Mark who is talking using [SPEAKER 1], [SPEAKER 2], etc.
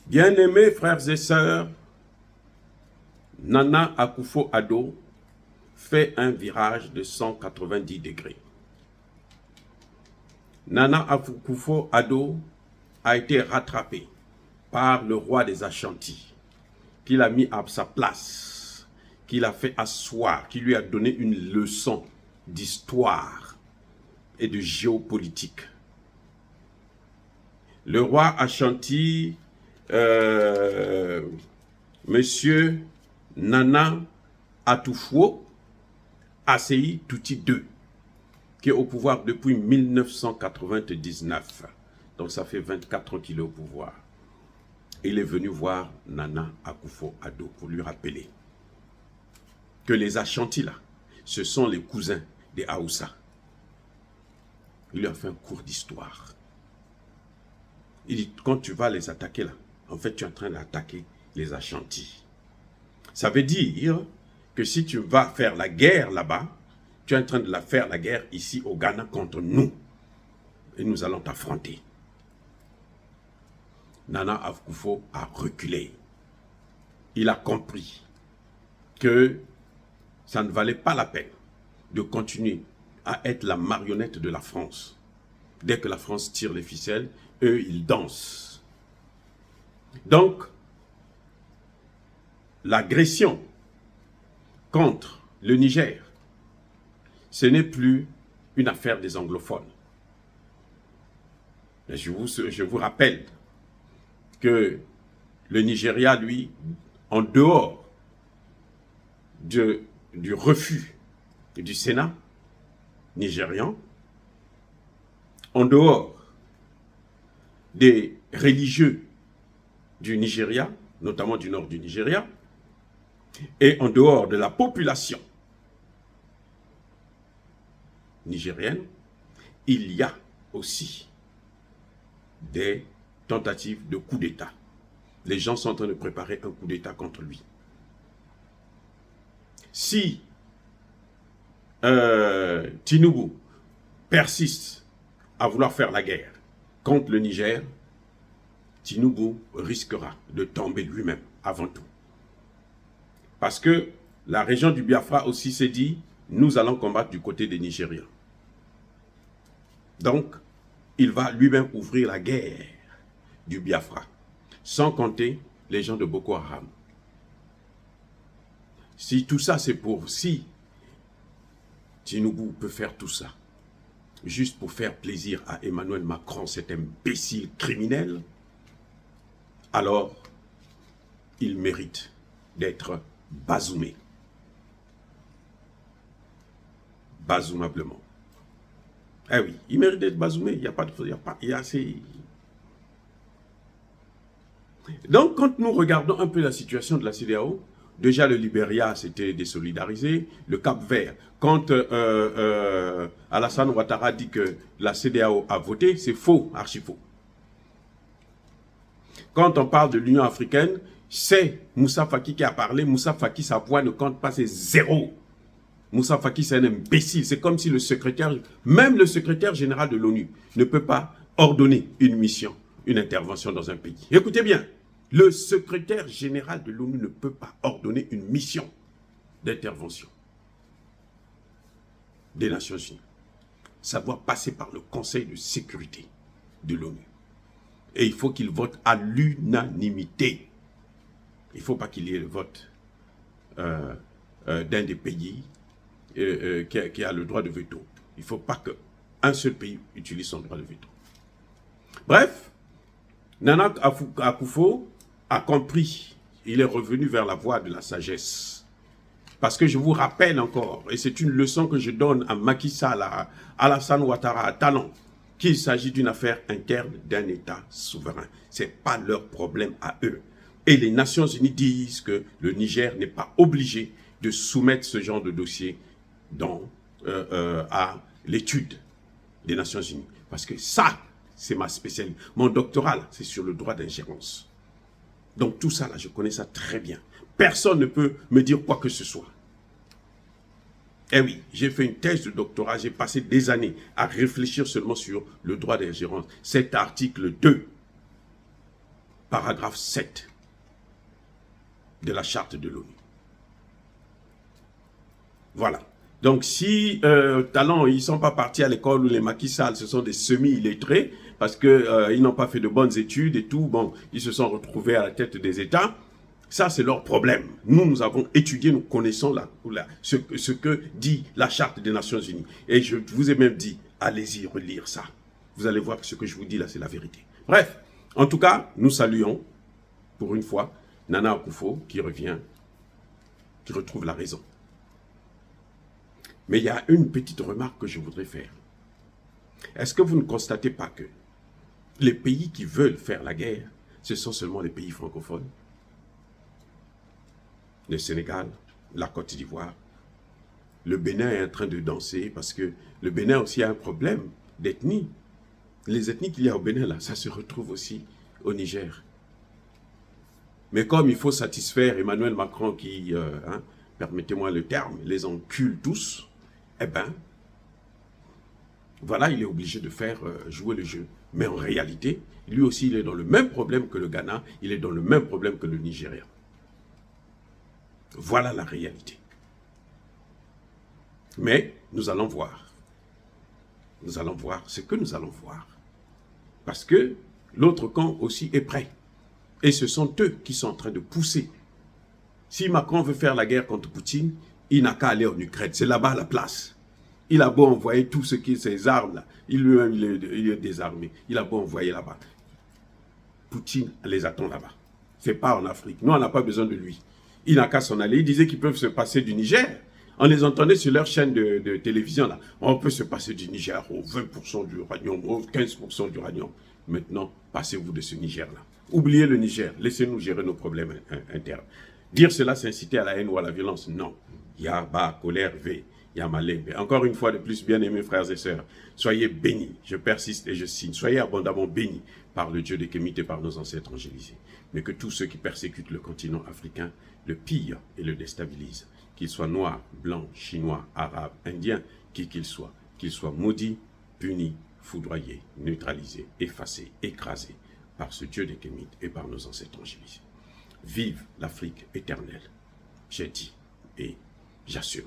[SPEAKER 1] Bien-aimés frères et sœurs, Nana Akufo-Addo fait un virage de 190 degrés. Nana Akufo-Addo a été rattrapé par le roi des Ashanti, qui l'a mis à sa place, qui l'a fait asseoir, qui lui a donné une leçon d'histoire et de géopolitique. Le roi Ashanti, Monsieur Nana Akufo Asseyi Tuti II, qui est au pouvoir depuis 1999. Donc ça fait 24 ans qu'il est au pouvoir. Il est venu voir Nana Akufo-Addo pour lui rappeler que les Ashanti là, ce sont les cousins des Haoussa. Il lui a fait un cours d'histoire. Il dit, quand tu vas les attaquer là, en fait tu es en train d'attaquer les Ashanti. Ça veut dire que si tu vas faire la guerre là-bas, tu es en train de faire la guerre ici au Ghana contre nous. Et nous allons t'affronter. Nana Akufo a reculé. Il a compris que ça ne valait pas la peine de continuer à être la marionnette de la France. Dès que la France tire les ficelles, eux, ils dansent. Donc, l'agression contre le Niger, ce n'est plus une affaire des anglophones. Je vous rappelle que le Nigeria, lui, en dehors du refus du Sénat nigérian, en dehors des religieux du Nigeria, notamment du nord du Nigeria, et en dehors de la population nigérienne, il y a aussi des tentatives de coup d'État. Les gens sont en train de préparer un coup d'État contre lui. Si Tinubu persiste à vouloir faire la guerre contre le Niger, Tinubu risquera de tomber lui-même avant tout. Parce que la région du Biafra aussi s'est dit, nous allons combattre du côté des Nigériens. Donc, il va lui-même ouvrir la guerre du Biafra, sans compter les gens de Boko Haram. Si tout ça c'est pour, si Tinubu peut faire tout ça, juste pour faire plaisir à Emmanuel Macron, cet imbécile criminel, alors il mérite d'être bazoumé. Bazoumablement. Eh oui, il mérite d'être bazoumé, il n'y a pas de... Il y a assez... Donc, quand nous regardons un peu la situation de la CEDEAO, déjà le Libéria s'était désolidarisé, le Cap-Vert, quand Alassane Ouattara dit que la CEDEAO a voté, c'est faux, archi faux. Quand on parle de l'Union africaine, c'est Moussa Faki qui a parlé, Moussa Faki, sa voix ne compte pas, c'est zéro. Moussa Faki, c'est un imbécile. C'est comme si le secrétaire, même le secrétaire général de l'ONU, ne peut pas ordonner une mission, une intervention dans un pays. Écoutez bien, le secrétaire général de l'ONU ne peut pas ordonner une mission d'intervention des Nations Unies. Ça doit passer par le Conseil de sécurité de l'ONU. Et il faut qu'il vote à l'unanimité. Il ne faut pas qu'il y ait le vote d'un des pays qui a le droit de veto. Il ne faut pas qu'un seul pays utilise son droit de veto. Bref, Nana Akufo a compris. Il est revenu vers la voie de la sagesse. Parce que je vous rappelle encore, et c'est une leçon que je donne à Macky Sall, à Alassane Ouattara, à Talon, qu'il s'agit d'une affaire interne d'un État souverain. Ce n'est pas leur problème à eux. Et les Nations Unies disent que le Niger n'est pas obligé de soumettre ce genre de dossier à l'étude des Nations Unies. Parce que ça, c'est ma spécialité. Mon doctorat, c'est sur le droit d'ingérence. Donc tout ça, là, je connais ça très bien. Personne ne peut me dire quoi que ce soit. Eh oui, j'ai fait une thèse de doctorat, j'ai passé des années à réfléchir seulement sur le droit d'ingérence. Cet article 2 paragraphe 7 de la charte de l'ONU. Voilà. Donc si Talon, ils ne sont pas partis à l'école où les Macky Sall, ce sont des semi-illettrés, parce qu'ils n'ont pas fait de bonnes études et tout, bon, ils se sont retrouvés à la tête des États, ça c'est leur problème. Nous, nous avons étudié, nous connaissons ce que dit la Charte des Nations Unies. Et je vous ai même dit, allez-y relire ça. Vous allez voir que ce que je vous dis là, c'est la vérité. Bref, en tout cas, nous saluons, pour une fois, Nana Akufo qui revient, qui retrouve la raison. Mais il y a une petite remarque que je voudrais faire. Est-ce que vous ne constatez pas que les pays qui veulent faire la guerre, ce sont seulement les pays francophones? Le Sénégal, la Côte d'Ivoire. Le Bénin est en train de danser parce que le Bénin aussi a un problème d'ethnie. Les ethnies qu'il y a au Bénin, là, ça se retrouve aussi au Niger. Mais comme il faut satisfaire Emmanuel Macron qui, permettez-moi le terme, les encule tous, eh bien, voilà, il est obligé de faire jouer le jeu. Mais en réalité, lui aussi, il est dans le même problème que le Ghana, il est dans le même problème que le Nigeria. Voilà la réalité. Mais nous allons voir. Nous allons voir ce que nous allons voir. Parce que l'autre camp aussi est prêt. Et ce sont eux qui sont en train de pousser. Si Macron veut faire la guerre contre Poutine, il n'a qu'à aller en Ukraine. C'est là-bas la place. Il a beau envoyer tout ce qui est ses armes là. Il lui-même, il est désarmé. Il a beau envoyer là-bas. Poutine les attend là-bas. C'est pas en Afrique. Nous, on n'a pas besoin de lui. Il n'a qu'à s'en aller. Il disait qu'ils peuvent se passer du Niger. On les entendait sur leur chaîne de télévision là. On peut se passer du Niger au 20% d'uranium, au 15% d'uranium. Maintenant, passez-vous de ce Niger-là. Oubliez le Niger. Laissez-nous gérer nos problèmes internes. Dire cela, c'est inciter à la haine ou à la violence. Non. Il y a bas, colère, V. Il y a malin. Encore une fois de plus, bien-aimés frères et sœurs, soyez bénis. Je persiste et je signe. Soyez abondamment bénis par le Dieu des Kémites et par nos ancêtres angélisés. Mais que tous ceux qui persécutent le continent africain le pillent et le déstabilisent. Qu'ils soient noirs, blancs, chinois, arabes, indiens, qui qu'ils soient maudits, punis, foudroyés, neutralisés, effacés, écrasés par ce Dieu des Kémites et par nos ancêtres angélisés. Vive l'Afrique éternelle. J'ai dit et j'assume.